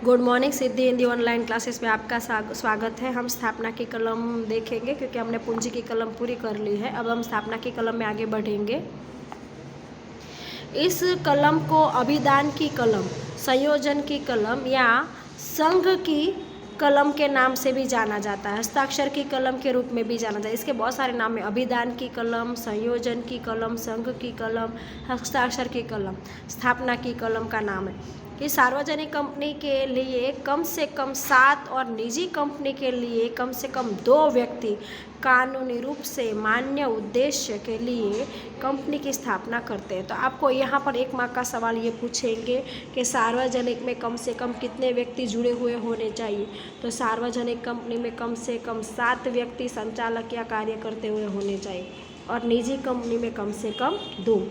Good morning सिद्धि Hindi online classes में आपका स्वागत है। हम स्थापना की कलम देखेंगे क्योंकि हमने पूंजी की कलम पूरी कर ली है। अब हम स्थापना की कलम में आगे बढ़ेंगे। इस कलम को अभिधान की कलम, संयोजन की कलम या संघ की कलम के नाम से भी जाना जाता है। हस्ताक्षर की कलम के रूप में भी जाना जाता है। इसके बहुत सारे नाम हैं। अभिधान की कलम, संयोजन की कलम, संघ की कलम, हस्ताक्षर की कलम। स्थापना की कलम का नाम है कि सार्वजनिक कंपनी के लिए कम से कम 7 और निजी कंपनी के लिए कम से कम 2 व्यक्ति कानूनी रूप से मान्य उद्देश्य के लिए कंपनी की स्थापना करते हैं। तो आपको यहाँ पर 1 मार्क का सवाल ये पूछेंगे कि सार्वजनिक में कम से कम कितने व्यक्ति जुड़े हुए होने चाहिए। तो सार्वजनिक कंपनी में कम से कम 7 व्यक्ति संचालक या कार्य करते हुए होने चाहिए और निजी कंपनी में कम से कम 2।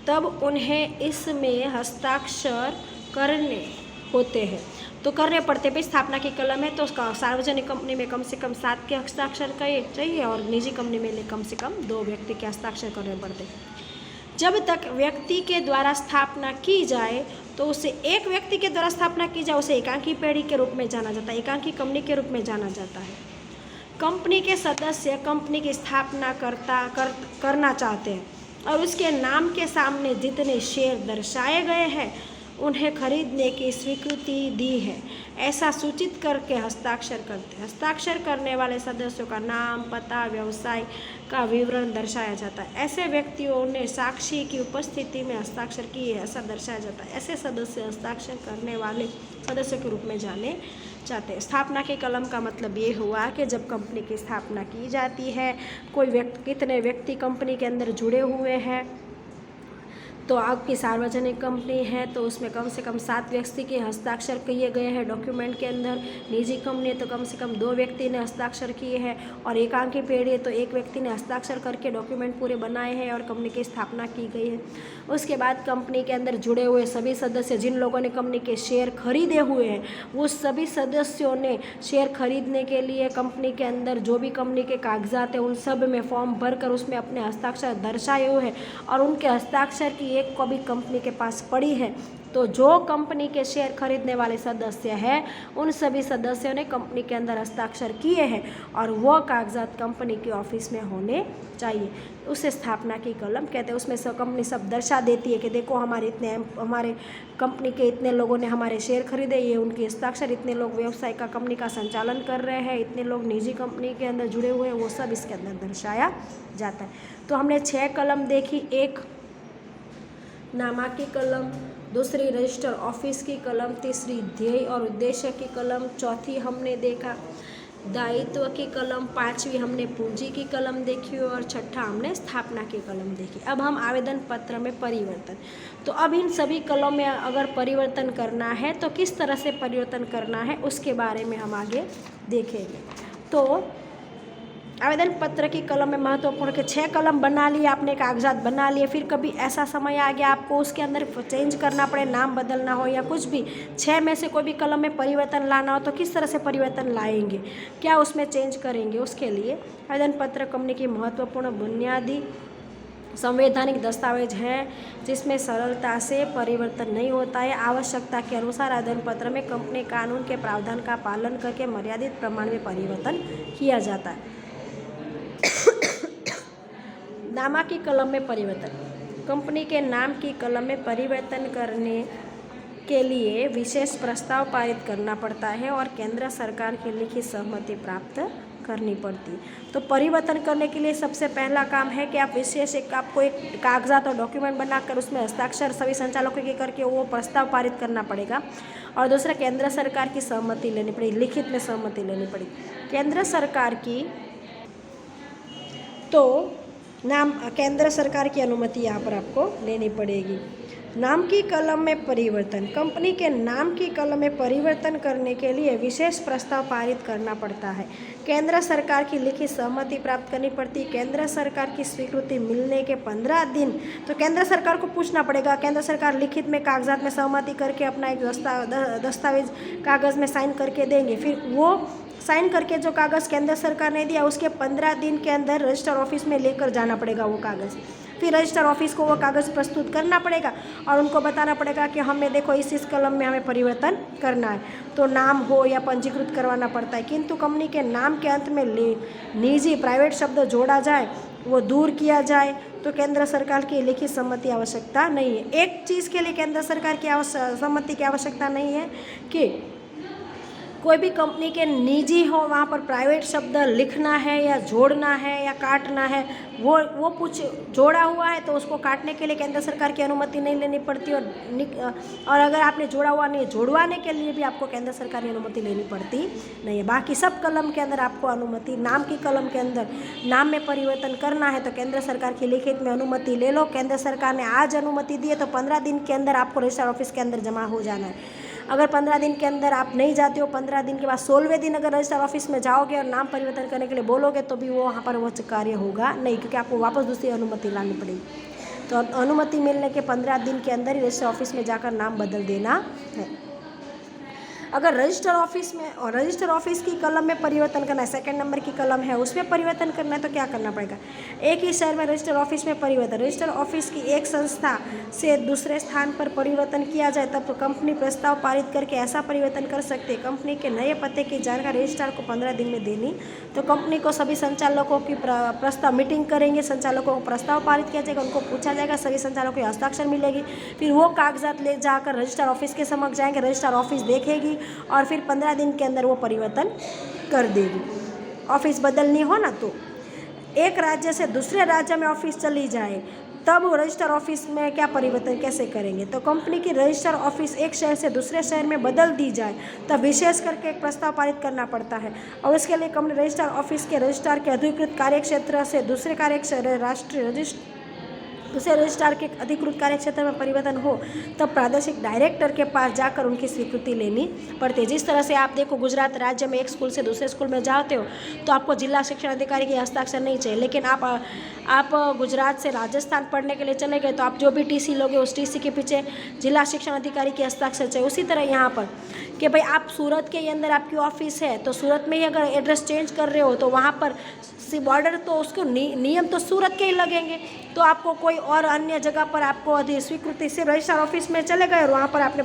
तब उन्हें इसमें हस्ताक्षर करने होते हैं। तो करने पड़ते भाई। स्थापना की कलम है तो सार्वजनिक कंपनी में कम से कम 7 के हस्ताक्षर चाहिए और निजी कंपनी में कम से कम 2 व्यक्ति के हस्ताक्षर करने पड़ते। जब तक व्यक्ति के द्वारा स्थापना की जाए तो उसे एक व्यक्ति के द्वारा स्थापना की जाए उसे एकांकी पेढ़ी के रूप में जाना जाता है, एकांकी कंपनी के रूप में जाना जाता है। कंपनी के सदस्य कंपनी की स्थापना करना चाहते हैं और उसके नाम के सामने जितने शेयर दर्शाए गए हैं उन्हें खरीदने की स्वीकृति दी है, ऐसा सूचित करके हस्ताक्षर करते हैं। हस्ताक्षर करने वाले सदस्यों का नाम, पता, व्यवसाय का विवरण दर्शाया जाता है। ऐसे व्यक्तियों ने साक्षी की उपस्थिति में हस्ताक्षर किए हैं, ऐसा दर्शाया जाता है। ऐसे सदस्य हस्ताक्षर करने वाले सदस्यों के रूप में जाने जाते हैं। स्थापना की कलम का मतलब ये हुआ कि जब कंपनी की स्थापना की जाती है, कितने व्यक्ति कंपनी के अंदर जुड़े हुए हैं। तो आपकी सार्वजनिक कंपनी है तो उसमें कम से कम 7 व्यक्ति के हस्ताक्षर किए गए हैं डॉक्यूमेंट के अंदर। निजी कंपनी है तो कम से कम 2 व्यक्ति ने हस्ताक्षर किए हैं और एकांकी पेढ़ी है तो 1 व्यक्ति ने हस्ताक्षर करके डॉक्यूमेंट पूरे बनाए हैं और कंपनी की स्थापना की गई है। उसके बाद कंपनी के अंदर जुड़े हुए सभी सदस्य, जिन लोगों ने कंपनी के शेयर खरीदे हुए हैं, वो सभी सदस्यों ने शेयर खरीदने के लिए कंपनी के अंदर जो भी कंपनी के कागजात हैं उन सब में फॉर्म भरकर उसमें अपने हस्ताक्षर दर्शाए हुए हैं और उनके हस्ताक्षर की एक कॉपी कंपनी के पास पड़ी है। तो जो कंपनी के शेयर खरीदने वाले सदस्य हैं उन सभी सदस्यों ने कंपनी के अंदर हस्ताक्षर किए हैं और वो कागजात कंपनी के ऑफिस में होने चाहिए। उसे स्थापना की कलम कहते हैं। उसमें कंपनी सब दर्शा देती है कि देखो हमारे कंपनी के इतने लोगों ने हमारे शेयर खरीदे, ये उनके हस्ताक्षर, इतने लोग व्यवसाय का कंपनी का संचालन कर रहे हैं, इतने लोग निजी कंपनी के अंदर जुड़े हुए हैं, वो सब इसके अंदर दर्शाया जाता है। तो हमने 6 कलम देखी। 1 नामा की कलम, दूसरी रजिस्टर ऑफिस की कलम, तीसरी ध्येय और उद्देश्य की कलम, चौथी हमने देखा दायित्व की कलम, 5वीं हमने पूंजी की कलम देखी और 6ठा हमने स्थापना की कलम देखी। अब हम आवेदन पत्र में परिवर्तन, तो अब इन सभी कलम में अगर परिवर्तन करना है तो किस तरह से परिवर्तन करना है उसके बारे में हम आगे देखेंगे। तो आवेदन पत्र की कलम में महत्वपूर्ण कि 6 कलम बना लिए आपने, कागजात बना लिए, फिर कभी ऐसा समय आ गया आपको उसके अंदर चेंज करना पड़े, नाम बदलना हो या कुछ भी, 6 में से कोई भी कलम में परिवर्तन लाना हो तो किस तरह से परिवर्तन लाएंगे, क्या उसमें चेंज करेंगे। उसके लिए आवेदन पत्र कंपनी की महत्वपूर्ण बुनियादी संवैधानिक दस्तावेज है जिसमें सरलता से परिवर्तन नहीं होता है। आवश्यकता के अनुसार आवेदन पत्र में कंपनी कानून के प्रावधान का पालन करके मर्यादित प्रमाण में परिवर्तन किया जाता है। नामा की कलम में परिवर्तन, कंपनी के नाम की कलम में परिवर्तन करने के लिए विशेष प्रस्ताव पारित करना पड़ता है और केंद्र सरकार की लिखित सहमति प्राप्त करनी पड़ती है। तो परिवर्तन करने के लिए सबसे पहला काम है कि आपको एक कागजात और डॉक्यूमेंट बनाकर उसमें हस्ताक्षर सभी संचालकों के करके वो प्रस्ताव पारित करना पड़ेगा और दूसरा केंद्र सरकार की सहमति लेनी पड़ेगी, लिखित में सहमति लेनी पड़ेगी केंद्र सरकार की। तो केंद्र सरकार की अनुमति यहाँ पर आपको लेनी पड़ेगी। नाम की कलम में परिवर्तन, कंपनी के नाम की कलम में परिवर्तन करने के लिए विशेष प्रस्ताव पारित करना पड़ता है, केंद्र सरकार की लिखित सहमति प्राप्त करनी पड़ती है। केंद्र सरकार की स्वीकृति मिलने के 15 दिन, तो केंद्र सरकार को पूछना पड़ेगा, केंद्र सरकार लिखित में कागजात में सहमति करके अपना एक दस्तावेज कागज़ में साइन करके देंगे। फिर वो साइन करके जो कागज़ केंद्र सरकार ने दिया उसके 15 दिन के अंदर रजिस्टर ऑफिस में लेकर जाना पड़ेगा वो कागज़। फिर रजिस्टर ऑफिस को वो कागज़ प्रस्तुत करना पड़ेगा और उनको बताना पड़ेगा कि हमें देखो इस कलम में हमें परिवर्तन करना है, तो नाम हो या पंजीकृत करवाना पड़ता है। किंतु कंपनी के नाम के अंत में निजी प्राइवेट शब्द जोड़ा जाए, वो दूर किया जाए, तो केंद्र सरकार की लिखित सम्मति आवश्यकता नहीं है। एक चीज़ के लिए केंद्र सरकार की सम्मति की आवश्यकता नहीं है कि कोई भी कंपनी के निजी हो वहाँ पर प्राइवेट शब्द लिखना है या जोड़ना है या काटना है, वो कुछ जोड़ा हुआ है तो उसको काटने के लिए केंद्र सरकार की अनुमति नहीं लेनी पड़ती, और अगर आपने जोड़ा हुआ नहीं, जोड़वाने के लिए भी आपको केंद्र सरकार की अनुमति लेनी पड़ती नहीं है। बाकी सब कलम के अंदर आपको अनुमति, नाम की कलम के अंदर नाम में परिवर्तन करना है तो केंद्र सरकार की लिखित में अनुमति ले लो। केंद्र सरकार ने आज अनुमति दी है तो 15 दिन के अंदर आपको रजिस्टर ऑफिस के अंदर जमा हो जाना है। अगर 15 दिन के अंदर आप नहीं जाते हो, 15 दिन के बाद 16वें दिन अगर रजिस्टर ऑफिस में जाओगे और नाम परिवर्तन करने के लिए बोलोगे तो भी वो वहाँ पर वो कार्य होगा नहीं, क्योंकि आपको वापस दूसरी अनुमति लानी पड़ेगी। तो अनुमति मिलने के 15 दिन के अंदर ही रजिस्टर ऑफिस में जाकर नाम बदल देना है। अगर रजिस्टर ऑफिस में और रजिस्टर ऑफिस की कलम में परिवर्तन करना है, सेकंड नंबर की कलम है उसमें परिवर्तन करना है तो क्या करना पड़ेगा? एक ही शहर में रजिस्टर ऑफिस में परिवर्तन, रजिस्टर ऑफिस की एक संस्था से दूसरे स्थान पर परिवर्तन किया जाए तब तो कंपनी प्रस्ताव पारित करके ऐसा परिवर्तन कर सकती है। कंपनी के नए पते की जानकारी रजिस्ट्रार को 15 दिन में देनी, तो कंपनी को सभी संचालकों की प्रस्ताव मीटिंग करेंगे, संचालकों को प्रस्ताव पारित किया जाएगा, उनको पूछा जाएगा, सभी संचालकों की हस्ताक्षर मिलेगी, फिर वो कागजात ले जाकर रजिस्टर ऑफिस के समक्ष जाएंगे, रजिस्टर ऑफिस देखेगी और फिर 15 दिन के अंदर वो परिवर्तन कर देगी। ऑफिस बदलनी हो ना तो एक राज्य से दूसरे राज्य में ऑफिस चली जाए तब रजिस्टर ऑफिस में क्या परिवर्तन कैसे करेंगे? तो कंपनी की रजिस्टर ऑफिस एक शहर से दूसरे शहर में बदल दी जाए तब विशेष करके एक प्रस्ताव पारित करना पड़ता है और इसके लिए कंपनी रजिस्टर ऑफिस के रजिस्ट्रार के अधिकृत कार्यक्षेत्र से दूसरे दूसरे रजिस्ट्रार के अधिकृत कार्यक्षेत्र में परिवर्तन हो तब प्रादेशिक डायरेक्टर के पास जाकर उनकी स्वीकृति लेनी पड़ती है। जिस तरह से आप देखो गुजरात राज्य में एक स्कूल से दूसरे स्कूल में जाते हो तो आपको जिला शिक्षण अधिकारी की हस्ताक्षर नहीं चाहिए, लेकिन आप गुजरात से राजस्थान पढ़ने के लिए चले गए तो आप जो भी टीसी लोगे उस टीसी के पीछे जिला शिक्षण अधिकारी की हस्ताक्षर चाहिए। उसी तरह यहाँ पर कि भाई आप सूरत के अंदर आपकी ऑफिस है तो सूरत में ही अगर एड्रेस चेंज कर रहे हो तो वहाँ पर बॉर्डर तो उसको नियम तो सूरत के ही लगेंगे, तो आपको कोई और अन्य जगह पर आपको स्वीकृति सिर्फ रजिस्टर ऑफिस में चले गए और वहाँ पर आपने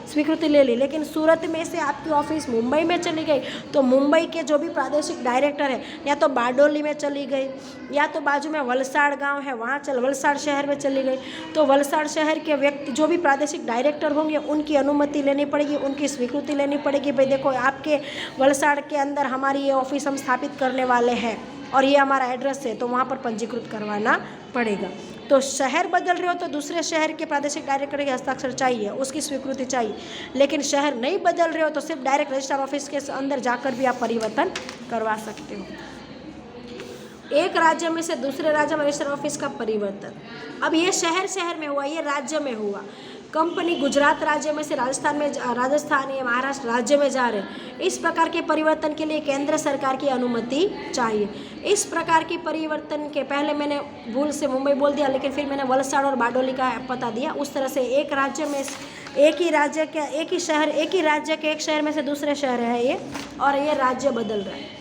स्वीकृति ले ली, लेकिन सूरत में से आपकी ऑफिस मुंबई में चली गई तो मुंबई के जो भी प्रादेशिक डायरेक्टर है या तो बारडोली में चली गई या तो बाजू में वलसाड़ गांव है वहाँ वलसाड़ शहर में चली गई, तो वलसाड़ शहर के व्यक्ति जो भी प्रादेशिक डायरेक्टर होंगे उनकी अनुमति लेनी पड़ेगी, उनकी स्वीकृति लेनी पड़ेगी। भाई देखो आपके वलसाड़ के अंदर हमारी ये ऑफिस हम स्थापित करने वाले हैं और ये हमारा एड्रेस है, तो वहाँ पर पंजीकृत करवाना पड़ेगा। तो शहर बदल रहे हो तो दूसरे शहर के प्रादेशिक डायरेक्टर के हस्ताक्षर चाहिए, उसकी स्वीकृति चाहिए, लेकिन शहर नहीं बदल रहे हो तो सिर्फ डायरेक्ट रजिस्टर ऑफिस के अंदर जाकर भी आप परिवर्तन करवा सकते हो। एक राज्य में से दूसरे राज्य में रजिस्टर ऑफिस का परिवर्तन, अब ये शहर में हुआ, ये राज्य में हुआ। कंपनी गुजरात राज्य में से राजस्थान या महाराष्ट्र राज्य में जा रहे हैं, इस प्रकार के परिवर्तन के लिए केंद्र सरकार की अनुमति चाहिए। इस प्रकार की परिवर्तन के पहले मैंने भूल से मुंबई बोल दिया, लेकिन फिर मैंने वलसाड़ और बारडोली का पता दिया। उस तरह से एक राज्य में एक ही राज्य के एक शहर में से दूसरे शहर है ये, और ये राज्य बदल रहा है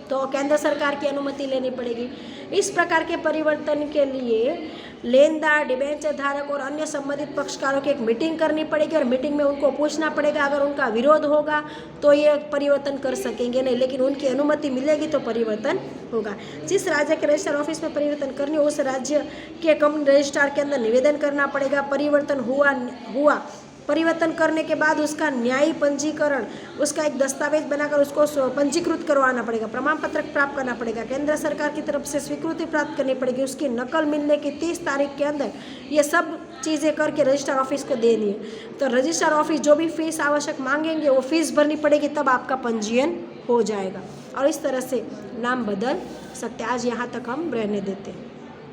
तो केंद्र सरकार की अनुमति लेनी पड़ेगी। इस प्रकार के परिवर्तन के लिए लेनदार, डिबेंचर धारक और अन्य संबंधित पक्षकारों की एक मीटिंग करनी पड़ेगी और मीटिंग में उनको पूछना पड़ेगा। अगर उनका विरोध होगा तो ये परिवर्तन कर सकेंगे नहीं, लेकिन उनकी अनुमति मिलेगी तो परिवर्तन होगा। जिस राज्य के रजिस्टर ऑफिस में परिवर्तन करनी हो उस राज्य के कंपनी रजिस्ट्रार के अंदर निवेदन करना पड़ेगा। परिवर्तन करने के बाद उसका न्यायी पंजीकरण, उसका एक दस्तावेज बनाकर उसको पंजीकृत करवाना पड़ेगा, प्रमाण पत्र प्राप्त करना पड़ेगा, केंद्र सरकार की तरफ से स्वीकृति प्राप्त करनी पड़ेगी, उसकी नकल मिलने की 30 तारीख के अंदर ये सब चीज़ें करके रजिस्टर ऑफिस को देनी है। तो रजिस्टर ऑफिस जो भी फीस आवश्यक मांगेंगे वो फीस भरनी पड़ेगी, तब आपका पंजीयन हो जाएगा और इस तरह से नाम बदल सकते हैं। आज यहाँ तक हम रहने देते हैं।